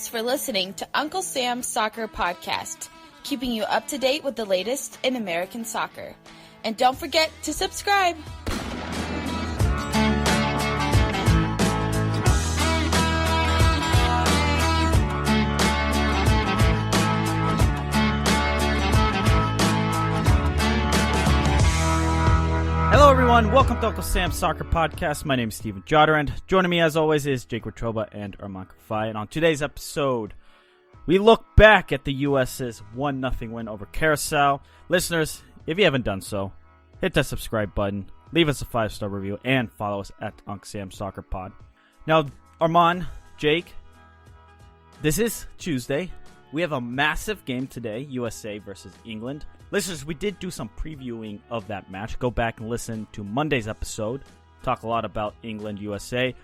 Thanks for listening to Uncle Sam's Soccer Podcast, keeping you up to date with the latest in American soccer. And don't forget to subscribe. Hello everyone, welcome to Uncle Sam's Soccer Podcast. My name is Steven Jodarand. Joining me as always is Jake Wetruba and Ummm Kafai. And on today's episode, we look back at the U.S.'s 1-0 win over Curaçao. Listeners, if you haven't done so, hit that subscribe button, leave us a 5-star review, and follow us at Uncle Sam's Soccer Pod. Now, Armand, Jake, this is Tuesday. We have a massive game today, USA versus England. Listeners, we did do some previewing of that match. Go back and listen to Monday's episode. Talk a lot about England, USA.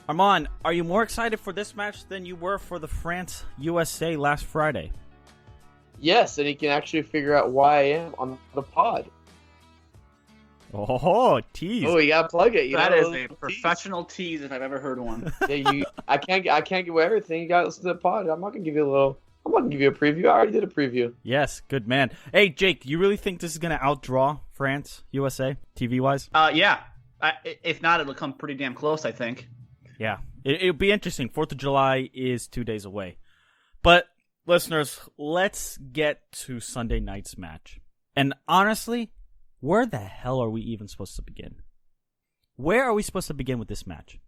Armand, are you more excited for this match than you were for the France-USA last Friday? Yes, and you can actually figure out why I am on the pod. Oh, tease. Oh, you gotta plug it. That is a professional tease if I've ever heard one. Yeah, I can't give away everything. You gotta listen to the pod. I'm not gonna give you a preview. I already did a preview. Yes, good man. Hey, Jake, you really think this is going to outdraw France, USA, TV-wise? Yeah. If not, it'll come pretty damn close, I think. Yeah, it'll be interesting. 4th of July is 2 days away. But, listeners, let's get to Sunday night's match. And honestly, where the hell are we even supposed to begin? Where are we supposed to begin with this match?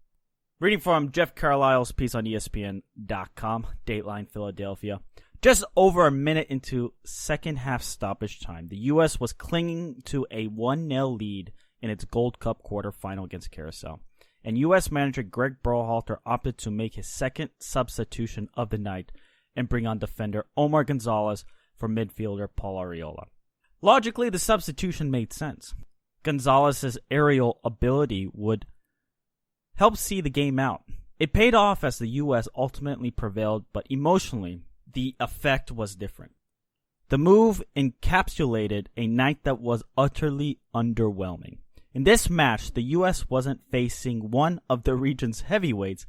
Reading from Jeff Carlisle's piece on ESPN.com, Dateline Philadelphia. Just over a minute into second half stoppage time, the U.S. was clinging to a 1-0 lead in its Gold Cup quarterfinal against Curaçao. And U.S. manager Greg Berhalter opted to make his second substitution of the night and bring on defender Omar Gonzalez for midfielder Paul Arriola. Logically, the substitution made sense. Gonzalez's aerial ability would helped see the game out. It paid off as the U.S. ultimately prevailed, but emotionally, the effect was different. The move encapsulated a night that was utterly underwhelming. In this match, the U.S. wasn't facing one of the region's heavyweights,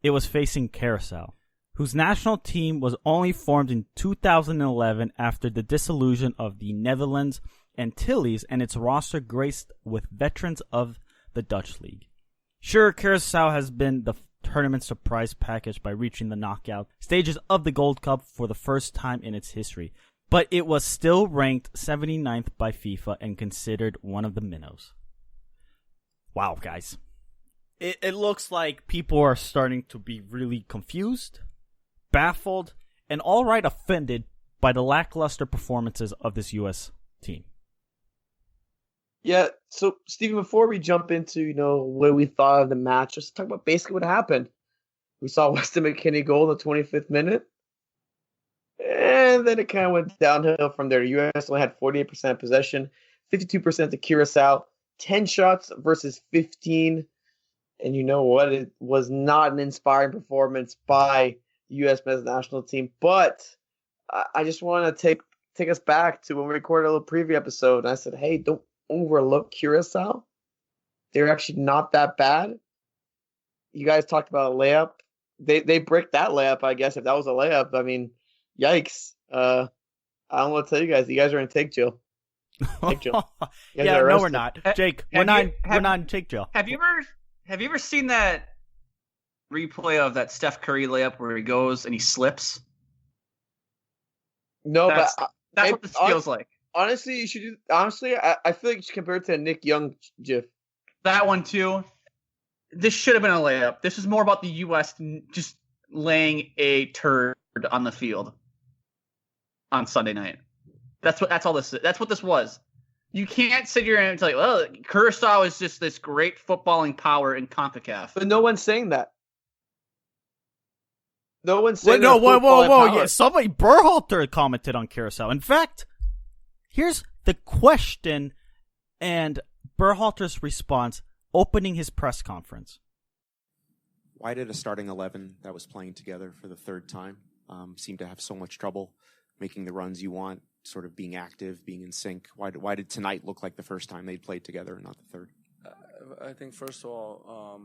it was facing Curaçao, whose national team was only formed in 2011 after the dissolution of the Netherlands Antilles, and its roster graced with veterans of the Dutch League. Sure, Curaçao has been the tournament surprise package by reaching the knockout stages of the Gold Cup for the first time in its history, but it was still ranked 79th by FIFA and considered one of the minnows. Wow, guys. It looks like people are starting to be really confused, baffled, and outright offended by the lackluster performances of this U.S. team. Yeah, so, Steven, before we jump into, what we thought of the match, let's talk about basically what happened. We saw Weston McKennie goal in the 25th minute, and then it kind of went downhill from there. U.S. only had 48% possession, 52% to Curaçao, 10 shots versus 15, and you know what? It was not an inspiring performance by the U.S. men's national team, but I just want to take us back to when we recorded a little preview episode, and I said, hey, don't overlook Curaçao. They're actually not that bad. You guys talked about a layup. They bricked that layup, I guess, if that was a layup. I mean, yikes. I don't want to tell you guys. You guys are in take jail. Take jail. Yeah, no, we're not. Jake, we're not in take jail. Have you ever seen that replay of that Steph Curry layup where he goes and he slips? No, that's what this feels like. Honestly, you should do. Honestly, I feel like you should compare it to a Nick Young gif. That one too. This should have been a layup. This is more about the U.S. just laying a turd on the field on Sunday night. That's all this is. That's what this was. You can't sit here and tell you, well, Curaçao is just this great footballing power in CONCACAF. But no one's saying that. No one's saying that. Whoa. Yeah, somebody, Berhalter commented on Curaçao. In fact, here's the question and Berhalter's response opening his press conference. Why did a starting 11 that was playing together for the third time seem to have so much trouble making the runs you want, sort of being active, being in sync? Why did tonight look like the first time they'd played together and not the third? I think, first of all,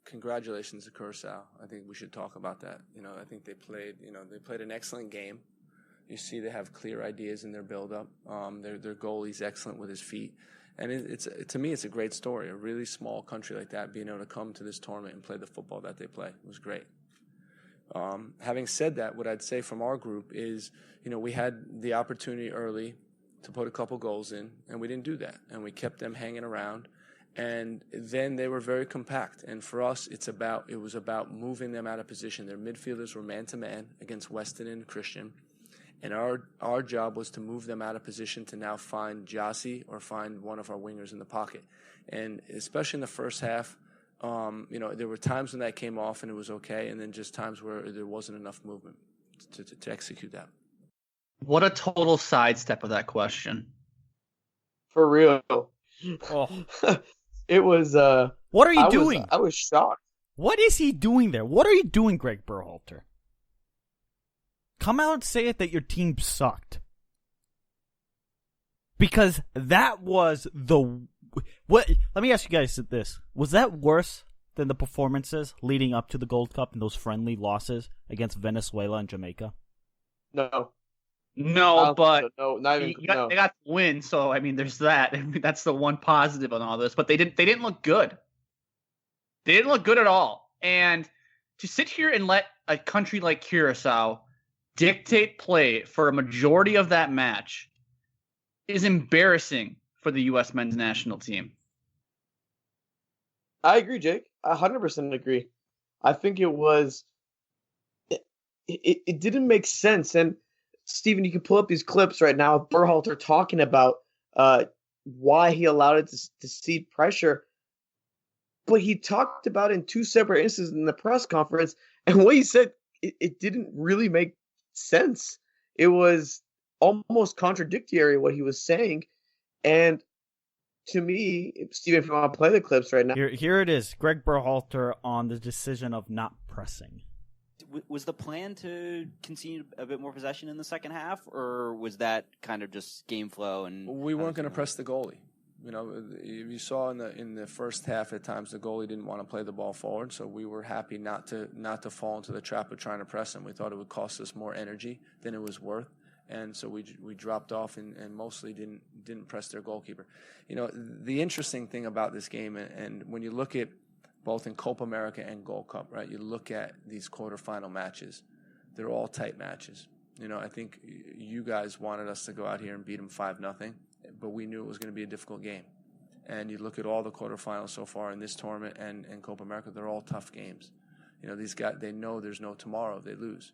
congratulations to Curaçao. I think we should talk about that. I think they played an excellent game. You see they have clear ideas in their build-up. Their goalie's excellent with his feet. And to me, it's a great story. A really small country like that being able to come to this tournament and play the football that they play was great. Having said that, what I'd say from our group is, we had the opportunity early to put a couple goals in, and we didn't do that. And we kept them hanging around. And then they were very compact. And for us, it was about moving them out of position. Their midfielders were man-to-man against Weston and Christian. And our job was to move them out of position to now find Jossie or find one of our wingers in the pocket. And especially in the first half, there were times when that came off and it was okay, and then just times where there wasn't enough movement to execute that. What a total sidestep of that question. For real. Oh. It was. What are you doing? I was shocked. What is he doing there? What are you doing, Greg Berhalter? Come out and say it that your team sucked. Because that was what? Let me ask you guys this: was that worse than the performances leading up to the Gold Cup and those friendly losses against Venezuela and Jamaica? No. No, but so. No, not even. They got the win, so there's that. That's the one positive on all this. But they didn't look good. They didn't look good at all. And to sit here and let a country like Curaçao dictate play for a majority of that match is embarrassing for the U.S. men's national team. I agree, Jake. 100% agree. I think it was. It didn't make sense. And Steven, you can pull up these clips right now of Berhalter talking about why he allowed it to seed pressure. But he talked about it in two separate instances in the press conference. And what he said, it didn't really make sense. It was almost contradictory what he was saying. And to me, Steven, if you want to play the clips right now. Here it is. Greg Berhalter on the decision of not pressing. Was the plan to concede a bit more possession in the second half, or was that kind of just game flow? And we weren't going to press the goalie. You saw in the first half at times the goalie didn't want to play the ball forward, so we were happy not to fall into the trap of trying to press him. We thought it would cost us more energy than it was worth, and so we dropped off and mostly didn't press their goalkeeper. The interesting thing about this game, and when you look at both in Copa America and Gold Cup, right? You look at these quarterfinal matches; they're all tight matches. I think you guys wanted us to go out here and beat them 5-0, but we knew it was going to be a difficult game. And you look at all the quarterfinals so far in this tournament and Copa America; they're all tough games. These guys, they know there's no tomorrow if they lose.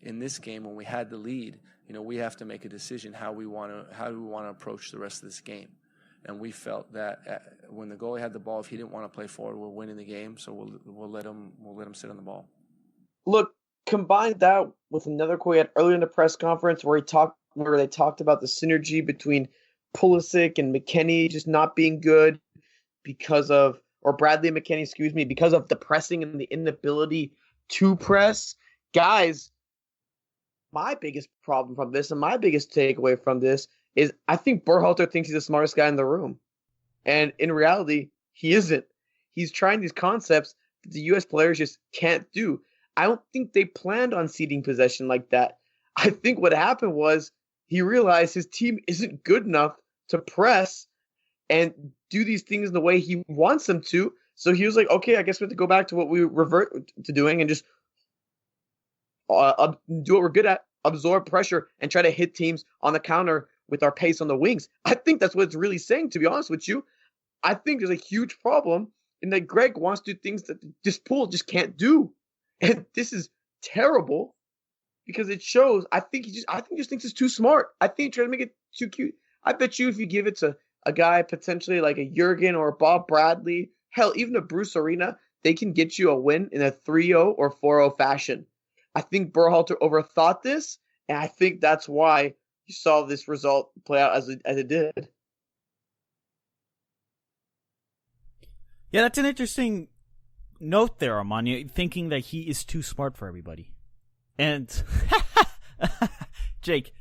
In this game, when we had the lead, we have to make a decision how do we want to approach the rest of this game. And we felt that when the goalie had the ball, if he didn't want to play forward, we're winning the game. So we'll let him sit on the ball. Look, combine that with another quote he had earlier in the press conference where they talked about the synergy between Pulisic and McKennie just not being good because of the pressing and the inability to press. Guys, my biggest problem from this and my biggest takeaway from this is I think Berhalter thinks he's the smartest guy in the room. And in reality, he isn't. He's trying these concepts that the U.S. players just can't do. I don't think they planned on ceding possession like that. I think what happened was he realized his team isn't good enough to press and do these things in the way he wants them to. So he was like, okay, I guess we have to go back to what we revert to doing and just do what we're good at, absorb pressure, and try to hit teams on the counter with our pace on the wings. I think that's what it's really saying, to be honest with you. I think there's a huge problem in that Greg wants to do things that this pool just can't do. And this is terrible because it shows, I think he just thinks it's too smart. I think he tries to make it too cute. I bet you if you give it to a guy potentially like a Jurgen or a Bob Bradley, hell, even a Bruce Arena, they can get you a win in a 3-0 or 4-0 fashion. I think Berhalter overthought this, and I think that's why you saw this result play out as it did. Yeah, that's an interesting note there, Armani, thinking that he is too smart for everybody. And Jake,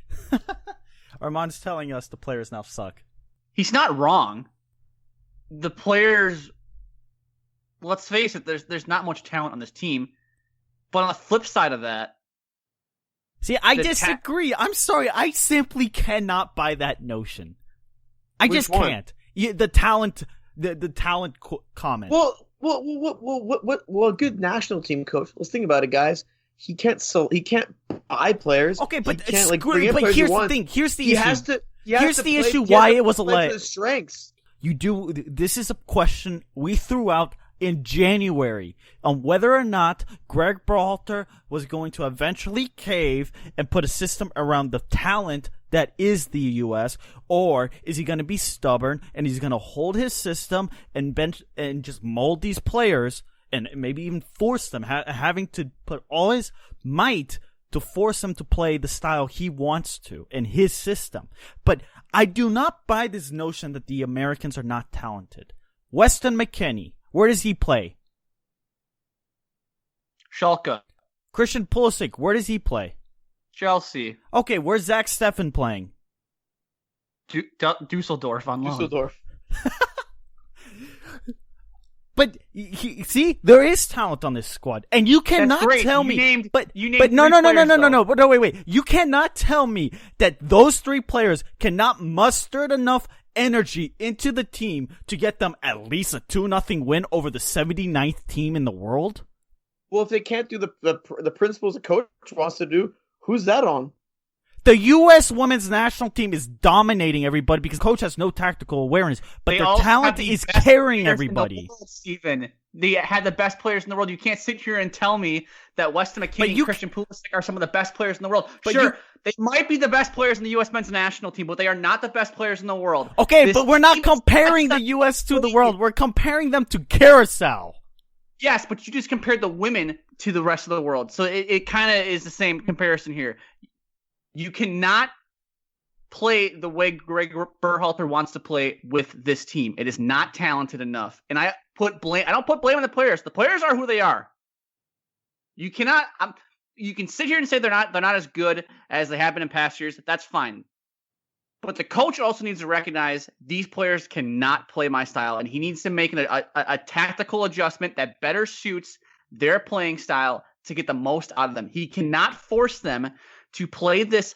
Armand's telling us the players now suck. He's not wrong. The players let's face it, there's not much talent on this team. But on the flip side of that, see, I disagree. I'm sorry. I simply cannot buy that notion. I Which just one? can't. The talent comment. Well, a good national team coach. Let's think about it, guys. He can't buy players. Okay, but he can't, screw, but here's the thing. Here's the issue. Here's the issue why it was a lay. Strengths. This is a question we threw out in January on whether or not Greg Berhalter was going to eventually cave and put a system around the talent that is the U.S., or is he going to be stubborn and he's going to hold his system and bench and just mold these players and maybe even force them, having to put all his might to force them to play the style he wants to in his system. But I do not buy this notion that the Americans are not talented. Weston McKennie, where does he play? Schalke, Christian Pulisic, where does he play? Chelsea, Okay, where's Zach Steffen playing? Dusseldorf on loan. Dusseldorf. But see, there is talent on this squad, and you cannot tell me. No, wait. You cannot tell me that those three players cannot muster enough energy into the team to get them at least a 2-0 win over the 79th team in the world. Well, if they can't do the principles a coach wants to do, who's that on? The U.S. women's national team is dominating everybody because coach has no tactical awareness, but their talent is carrying everybody. Steven, they had the best players in the world. You can't sit here and tell me that Weston McKennie and Christian Pulisic are some of the best players in the world. Sure, they might be the best players in the U.S. men's national team, but they are not the best players in the world. Okay, but we're not comparing the U.S. to the world. We're comparing them to Curaçao. Yes, but you just compared the women to the rest of the world. So it kind of is the same comparison here. You cannot play the way Greg Berhalter wants to play with this team. It is not talented enough. And I don't put blame on the players. The players are who they are. You cannot you can sit here and say they're not as good as they have been in past years. That's fine. But the coach also needs to recognize these players cannot play my style, and he needs to make a tactical adjustment that better suits their playing style to get the most out of them. He cannot force them to play this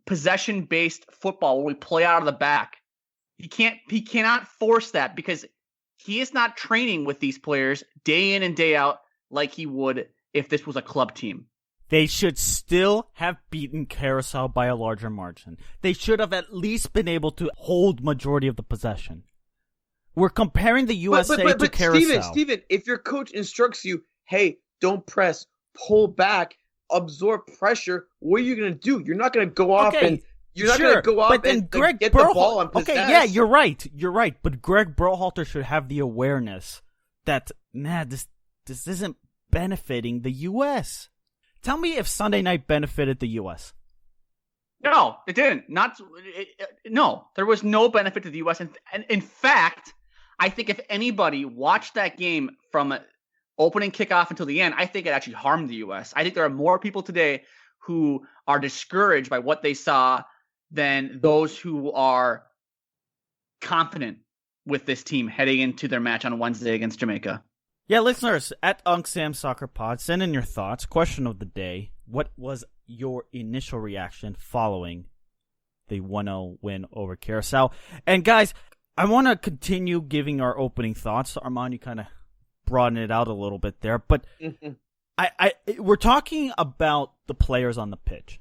possession-based football where we play out of the back. He cannot force that because he is not training with these players day in and day out like he would if this was a club team. They should still have beaten Curaçao by a larger margin. They should have at least been able to hold majority of the possession. We're comparing the USA to Curaçao. Steven, if your coach instructs you, hey, don't press, pull back, absorb pressure, what are you going to do? You're not going to go off and get the ball and possess. Okay, yeah, you're right. But Greg Berhalter should have the awareness that this isn't benefiting the U.S. Tell me if Sunday night benefited the U.S. No, it didn't. No, there was no benefit to the U.S. And in fact, I think if anybody watched that game from opening kickoff until the end, I think it actually harmed the U.S. I think there are more people today who are discouraged by what they saw than those who are confident with this team heading into their match on Wednesday against Jamaica. Yeah, listeners, at UncsAm Soccer Pod, send in your thoughts. Question of the day: what was your initial reaction following the 1-0 win over Curaçao? And guys, I want to continue giving our opening thoughts. Armand, you kind of broaden it out a little bit there, but we're talking about the players on the pitch,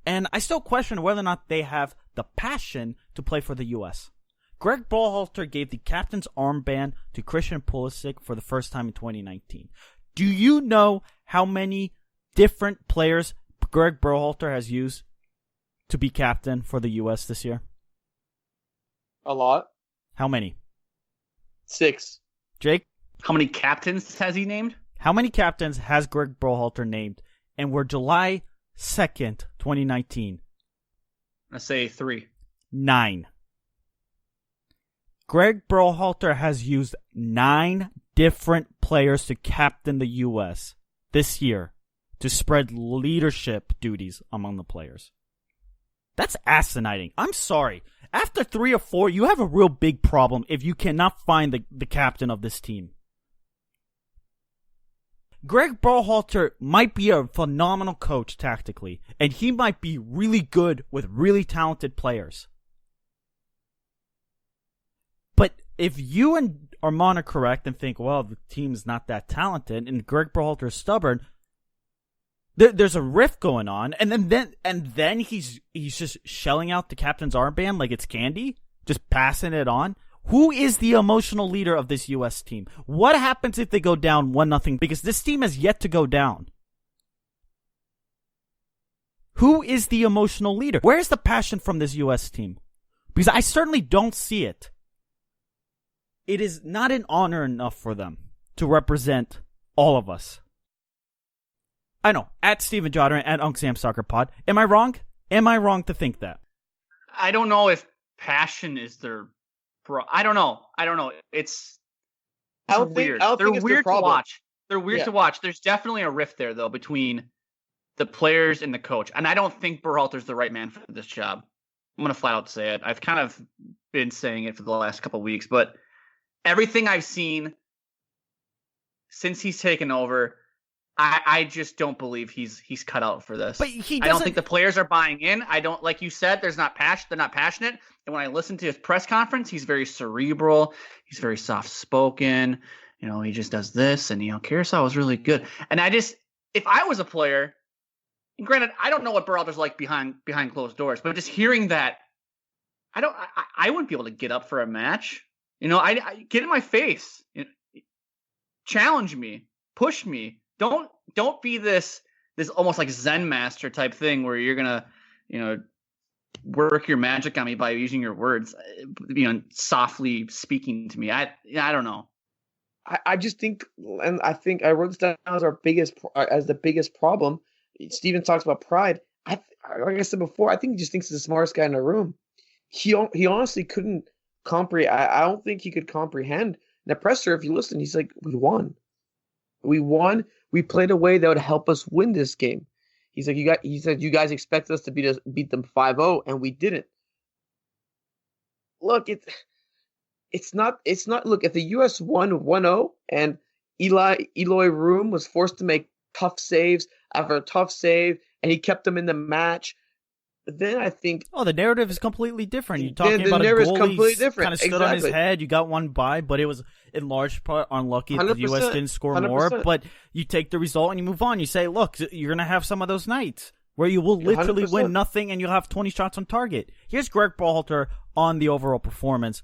and I still question whether or not they have the passion to play for the U.S. Greg Berhalter gave the captain's armband to Christian Pulisic for the first time in 2019. Do you know how many different players Greg Berhalter has used to be captain for the U.S. this year? A lot. How many? 6. Jake? How many captains has he named? How many captains has Greg Berhalter named? And we're July 2nd, 2019. Let's say 3. 9. Greg Berhalter has used 9 different players to captain the U.S. this year to spread leadership duties among the players. That's asinine. I'm sorry. After 3 or 4, you have a real big problem if you cannot find the captain of this team. Greg Berhalter might be a phenomenal coach tactically, and he might be really good with really talented players. But if you and Armand are correct and think, well, the team's not that talented, and Greg Berhalter is stubborn, there's a rift going on, and then he's just shelling out the captain's armband like it's candy, just passing it on. Who is the emotional leader of this U.S. team? What happens if they go down 1-0? Because this team has yet to go down. Who is the emotional leader? Where's the passion from this U.S. team? Because I certainly don't see it. It is not an honor enough for them to represent all of us. I know, at Steven Jotter and at Uncle Sam Soccer Pod. Am I wrong? Am I wrong to think that? I don't know if passion is their... I don't know. It's weird. They're weird to watch. They're weird to watch. There's definitely a rift there, though, between the players and the coach. And I don't think Berhalter's the right man for this job. I'm going to flat out say it. I've kind of been saying it for the last couple of weeks, but everything I've seen since he's taken over, I just don't believe he's cut out for this. But I don't think the players are buying in. I don't, like you said, they're not passionate. And when I listen to his press conference, he's very cerebral. He's very soft spoken. You know, he just does this, and Curaçao was really good. And if I was a player, and granted, I don't know what Berhalter's like behind closed doors, but just hearing that, I wouldn't be able to get up for a match. I get in my face, challenge me, push me. Don't be this almost like Zen master type thing where you're gonna, work your magic on me by using your words, softly speaking to me. I don't know. I just think, and I think I wrote this down as the biggest problem. Steven talks about pride. Like I said before, I think he just thinks he's the smartest guy in the room. He honestly couldn't comprehend. I don't think he could comprehend. In the presser, if you listen, he's like, we won. We played a way that would help us win this game. He's like, he said, you guys expect us to beat them 5-0, and we didn't. Look, it's not. Look, if the U.S. won 1-0 and Eloy Room was forced to make tough saves after a tough save, and he kept them in the match, then I think... Oh, the narrative is completely different. You're talking about a goalie kind of stood on his head. You got one by, but it was in large part unlucky that the U.S. didn't score 100%. More. But you take the result and you move on. You say, look, you're going to have some of those nights where you will literally 100%. Win nothing and you'll have 20 shots on target. Here's Greg Berhalter on the overall performance,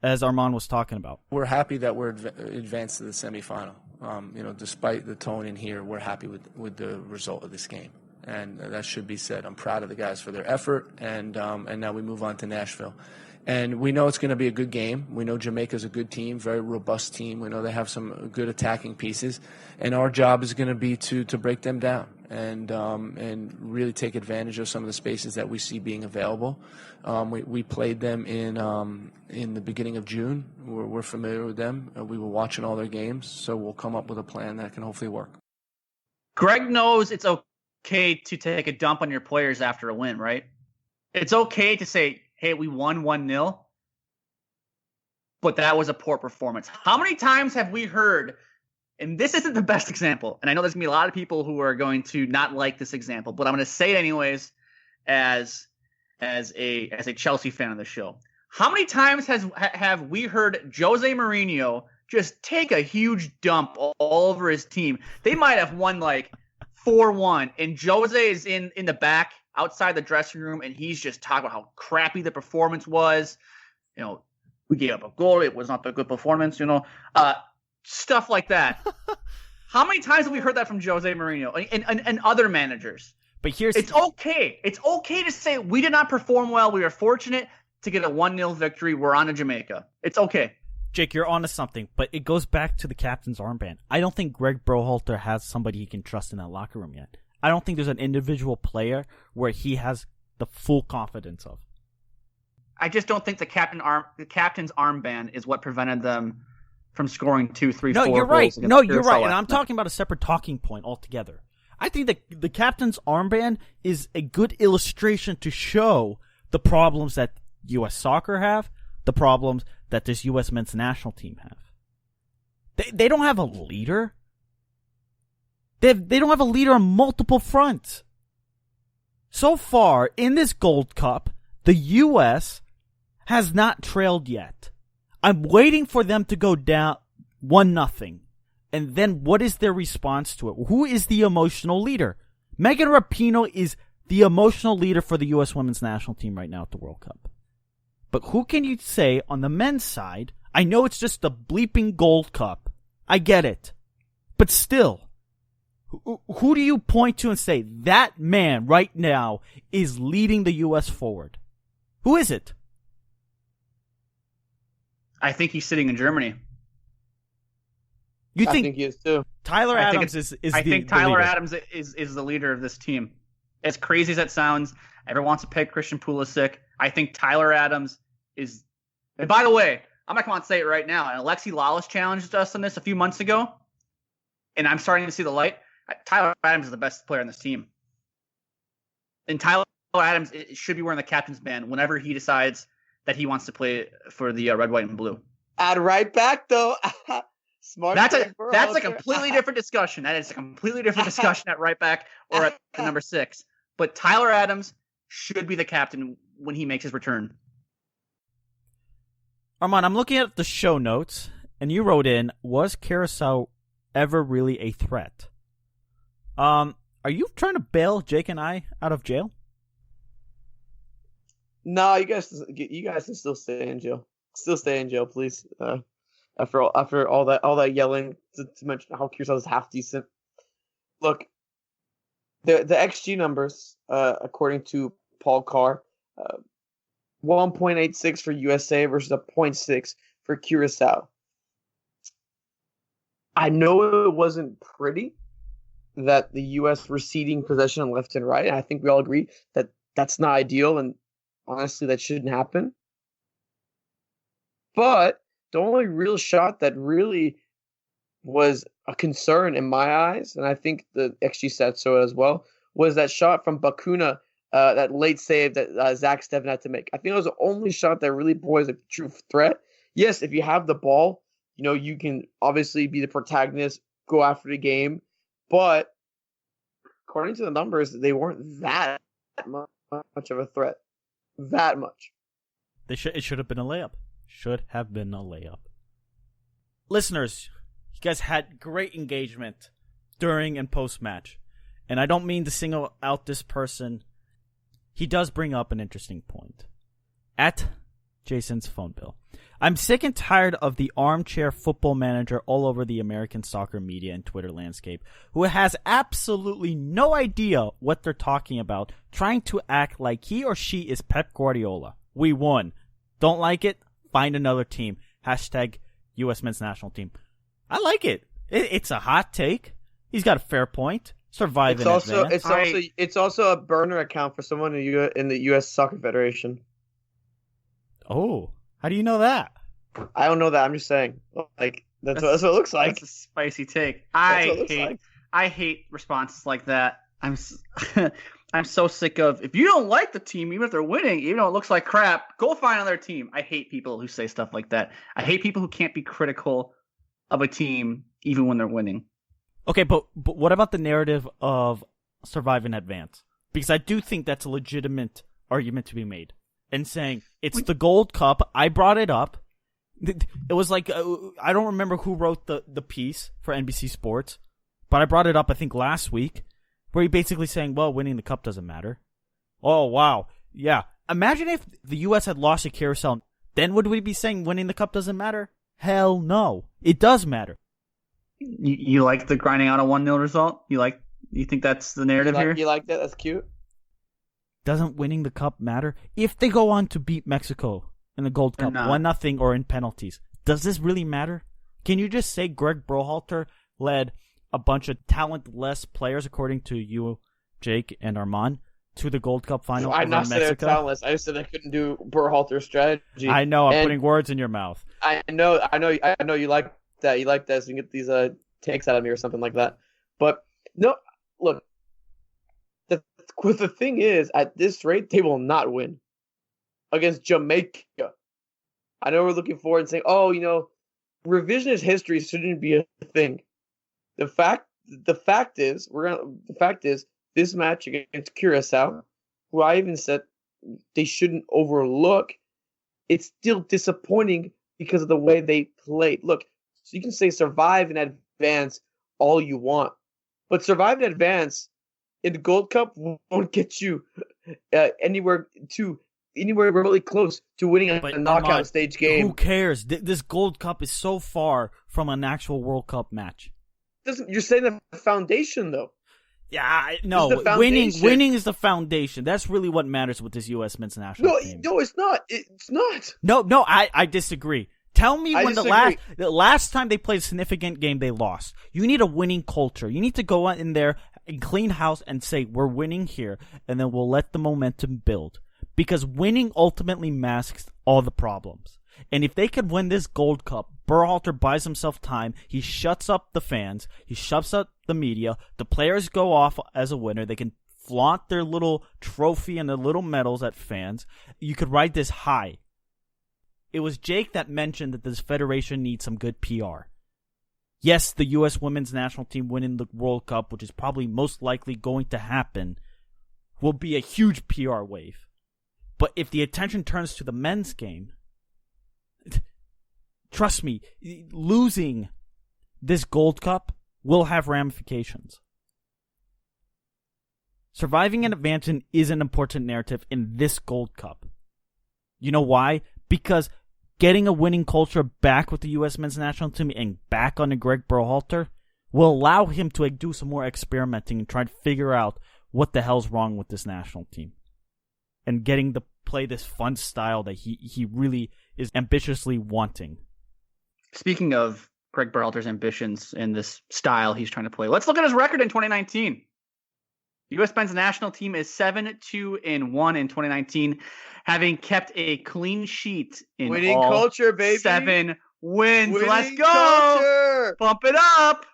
as Armand was talking about. We're happy that we're advanced to the semifinal. Despite the tone in here, we're happy with the result of this game. And that should be said. I'm proud of the guys for their effort, and now we move on to Nashville. And we know it's going to be a good game. We know Jamaica's a good team, very robust team. We know they have some good attacking pieces. And our job is going to be to break them down and really take advantage of some of the spaces that we see being available. We played them in the beginning of June. We're familiar with them. We were watching all their games, so we'll come up with a plan that can hopefully work. Greg knows it's okay to take a dump on your players after a win, right? It's okay to say, hey, we won 1-0, but that was a poor performance. How many times have we heard, and this isn't the best example, and I know there's going to be a lot of people who are going to not like this example, but I'm going to say it anyways as a Chelsea fan of the show. How many times have we heard Jose Mourinho just take a huge dump all over his team? They might have won like 4-1, and Jose is in the back outside the dressing room, and he's just talking about how crappy the performance was. We gave up a goal. It was not a good performance, stuff like that. How many times have we heard that from Jose Mourinho and other managers? But it's okay. It's okay to say we did not perform well. We were fortunate to get a 1-0 victory. We're on to Jamaica. It's okay. Jake, you're onto something, but it goes back to the captain's armband. I don't think Greg Berhalter has somebody he can trust in that locker room yet. I don't think there's an individual player where he has the full confidence of. I just don't think the captain's armband is what prevented them from scoring 2, 3, 4 goals. You're right. No, you're right. And I'm talking about a separate talking point altogether. I think that the captain's armband is a good illustration to show the problems that U.S. soccer have, the problems that this U.S. men's national team have. They don't have a leader. They don't have a leader on multiple fronts. So far, in this Gold Cup, the U.S. has not trailed yet. I'm waiting for them to go down 1-0. And then what is their response to it? Who is the emotional leader? Megan Rapinoe is the emotional leader for the U.S. women's national team right now at the World Cup. But who can you say on the men's side? I know it's just the bleeping Gold Cup. I get it. But still, who do you point to and say, that man right now is leading the U.S. forward? Who is it? I think he's sitting in Germany. I think he is too. Tyler Adams is I think Tyler leader. Adams is the leader of this team. As crazy as that sounds, everyone wants to pick Christian Pulisic. I think Tyler Adams is. And by the way, I'm gonna come on and say it right now. And Alexi Lawless challenged us on this a few months ago, and I'm starting to see the light. Tyler Adams is the best player on this team, and Tyler Adams should be wearing the captain's band whenever he decides that he wants to play for the red, white, and blue. At right back though. Smart. That's a completely different discussion. That is a completely different discussion at right back or at the number 6. But Tyler Adams should be the captain when he makes his return. Armand, I'm looking at the show notes, and you wrote in, was Curaçao ever really a threat? Are you trying to bail Jake and I out of jail? No, you guys can still stay in jail. Still stay in jail, please. After all that yelling to mention how Curaçao is half decent. Look, the XG numbers, according to Paul Carr, 1.86 for USA versus a 0.6 for Curaçao. I know it wasn't pretty that the U.S. were ceding possession left and right. And I think we all agree that that's not ideal, and honestly, that shouldn't happen. But the only real shot that really was a concern in my eyes, and I think the XG stats show it as well, was that shot from Bakuna, that late save that Zach Steffen had to make. I think it was the only shot that really posed a true threat. Yes, if you have the ball, you can obviously be the protagonist, go after the game, but according to the numbers, they weren't that much of a threat. That much. It should have been a layup. Should have been a layup. Listeners, you guys had great engagement during and post-match. And I don't mean to single out this person. He does bring up an interesting point. At Jason's phone bill. I'm sick and tired of the armchair football manager all over the American soccer media and Twitter landscape who has absolutely no idea what they're talking about, trying to act like he or she is Pep Guardiola. We won. Don't like it? Find another team. Hashtag U.S. men's national team. I like it. It's a hot take. He's got a fair point. Survive in advance. It's also a burner account for someone in the U.S. Soccer Federation. Oh, how do you know that? I don't know that. I'm just saying. Like that's what it looks like. That's a spicy take. I hate responses like that. I'm so sick of, if you don't like the team, even if they're winning, even though it looks like crap, go find another team. I hate people who say stuff like that. I hate people who can't be critical of a team even when they're winning. Okay, but what about the narrative of survive in advance? Because I do think that's a legitimate argument to be made. And saying, it's the Gold Cup, I brought it up. It was like, I don't remember who wrote the piece for NBC Sports, but I brought it up, I think, last week, where he basically saying, well, winning the cup doesn't matter. Oh, wow. Yeah. Imagine if the U.S. had lost to Curaçao, then would we be saying winning the cup doesn't matter? Hell no. It does matter. You like the grinding out a 1-0 result? You think that's the narrative here? You like that? That's cute. Doesn't winning the cup matter? If they go on to beat Mexico in the Gold Cup, 1-0 or in penalties, does this really matter? Can you just say Greg Berhalter led a bunch of talentless players, according to you, Jake, and Armand, to the Gold Cup final I'm not over saying they're Mexico? talentless. I just said I couldn't do Berhalter's strategy. I know, I'm putting words in your mouth. I know you like that. You like that, so you can get these takes out of me or something like that. But no, look. The thing is, at this rate, they will not win against Jamaica. I know we're looking forward and saying, revisionist history shouldn't be a thing. The fact the fact is, this match against Curaçao, who I even said they shouldn't overlook, it's still disappointing because of the way they played. Look, so you can say survive and advance all you want, but survive and advance in the Gold Cup won't get you anywhere remotely close to winning a knockout stage game. Who cares? This Gold Cup is so far from an actual World Cup match. You're saying the foundation, though. Yeah, no. Winning is the foundation. That's really what matters with this U.S. men's national team. No, it's not. It's not. No, I disagree. Tell me when the last time they played a significant game they lost. You need a winning culture. You need to go in there and clean house and say, we're winning here, and then we'll let the momentum build. Because winning ultimately masks all the problems. And if they could win this Gold Cup, Berhalter buys himself time. He shuts up the fans. He shuts up the media. The players go off as a winner. They can flaunt their little trophy and their little medals at fans. You could ride this high. It was Jake that mentioned that this federation needs some good PR. Yes, the U.S. women's national team winning the World Cup, which is probably most likely going to happen, will be a huge PR wave. But if the attention turns to the men's game, trust me, losing this Gold Cup will have ramifications. Surviving and advancing is an important narrative in this Gold Cup. You know why? Because getting a winning culture back with the U.S. men's national team and back under Greg Berhalter will allow him to do some more experimenting and try to figure out what the hell's wrong with this national team. And getting to play this fun style that he really is ambitiously wanting. Speaking of Greg Berhalter's ambitions and this style he's trying to play, let's look at his record in 2019. The U.S. men's national team is 7-2-1 in 2019, having kept a clean sheet in winning all culture, baby. 7 wins. Winning Let's go! culture. Bump it up!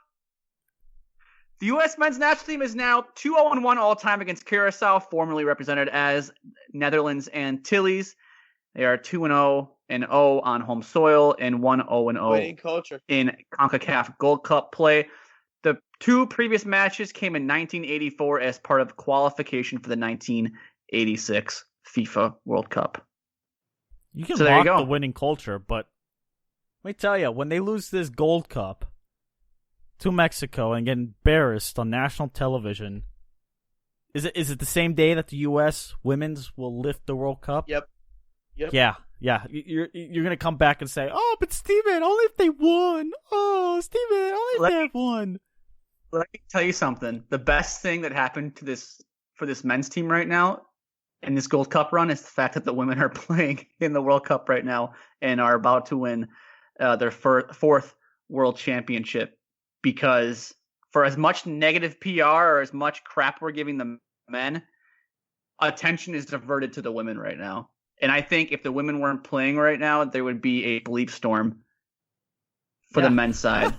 The U.S. men's national team is now 2-0-1 all-time against Curaçao, formerly represented as Netherlands Antilles. They are 2-0-0 on home soil and 1-0-0 in CONCACAF Gold Cup play. The two previous matches came in 1984 as part of qualification for the 1986 FIFA World Cup. You can mock the winning culture, but let me tell you, when they lose this Gold Cup to Mexico and get embarrassed on national television, is it the same day that the U.S. women's will lift the World Cup? Yep. Yeah. You're gonna come back and say, "Oh, but Steven, only if they won. Oh, Steven, only if they have won." Let me tell you something. The best thing that happened for this men's team right now in this Gold Cup run is the fact that the women are playing in the World Cup right now and are about to win their fourth World Championship. Because for as much negative PR or as much crap we're giving the men, attention is diverted to the women right now. And I think if the women weren't playing right now, there would be a bleep storm for the men's side.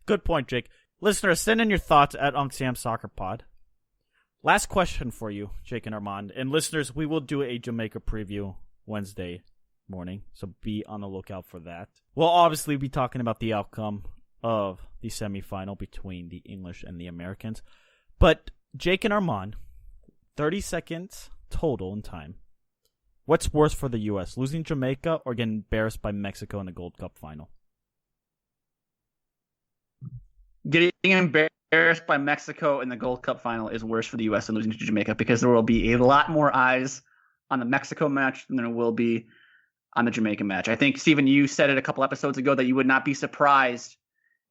Good point, Jake. Listeners, send in your thoughts at USMNT Soccer Pod. Last question for you, Jake and Armand. And listeners, we will do a Jamaica preview Wednesday morning, so be on the lookout for that. We'll obviously be talking about the outcome of the semifinal between the English and the Americans. But Jake and Armand, 30 seconds total in time. What's worse for the U.S., losing Jamaica or getting embarrassed by Mexico in the Gold Cup final? Getting embarrassed by Mexico in the Gold Cup final is worse for the U.S. than losing to Jamaica because there will be a lot more eyes on the Mexico match than there will be on the Jamaica match. I think, Steven, you said it a couple episodes ago that you would not be surprised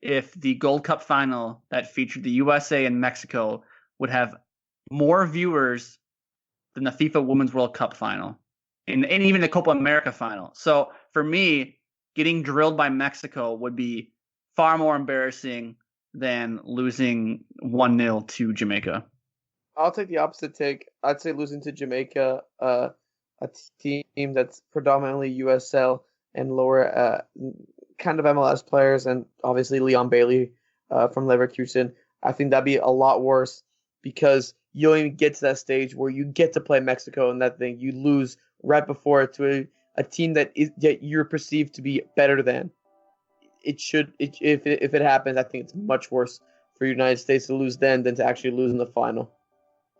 if the Gold Cup final that featured the USA and Mexico would have more viewers than the FIFA Women's World Cup final and even the Copa America final. So for me, getting drilled by Mexico would be far more embarrassing than losing 1-0 to Jamaica. I'll take the opposite take. I'd say losing to Jamaica, a team that's predominantly USL and lower kind of MLS players, and obviously Leon Bailey from Leverkusen. I think that'd be a lot worse because you don't even get to that stage where you get to play Mexico and that thing. You lose right before it to a team that you're perceived to be better than. If it happens, I think it's much worse for United States to lose then than to actually lose in the final.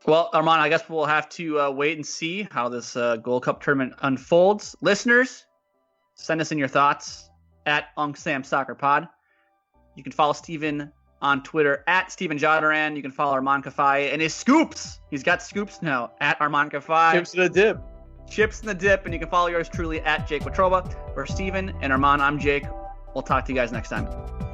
Well, Armand, I guess we'll have to wait and see how this Gold Cup tournament unfolds. Listeners, send us in your thoughts at UngSamSoccerPod. You can follow Steven on Twitter at Steven Jodaran. You can follow Armand Kafai and his scoops. He's got scoops now at Armand Kafai. Chips in the dip. Chips in the dip. And you can follow yours truly at Jake Watroba. For Steven and Armand, I'm Jake. We'll talk to you guys next time.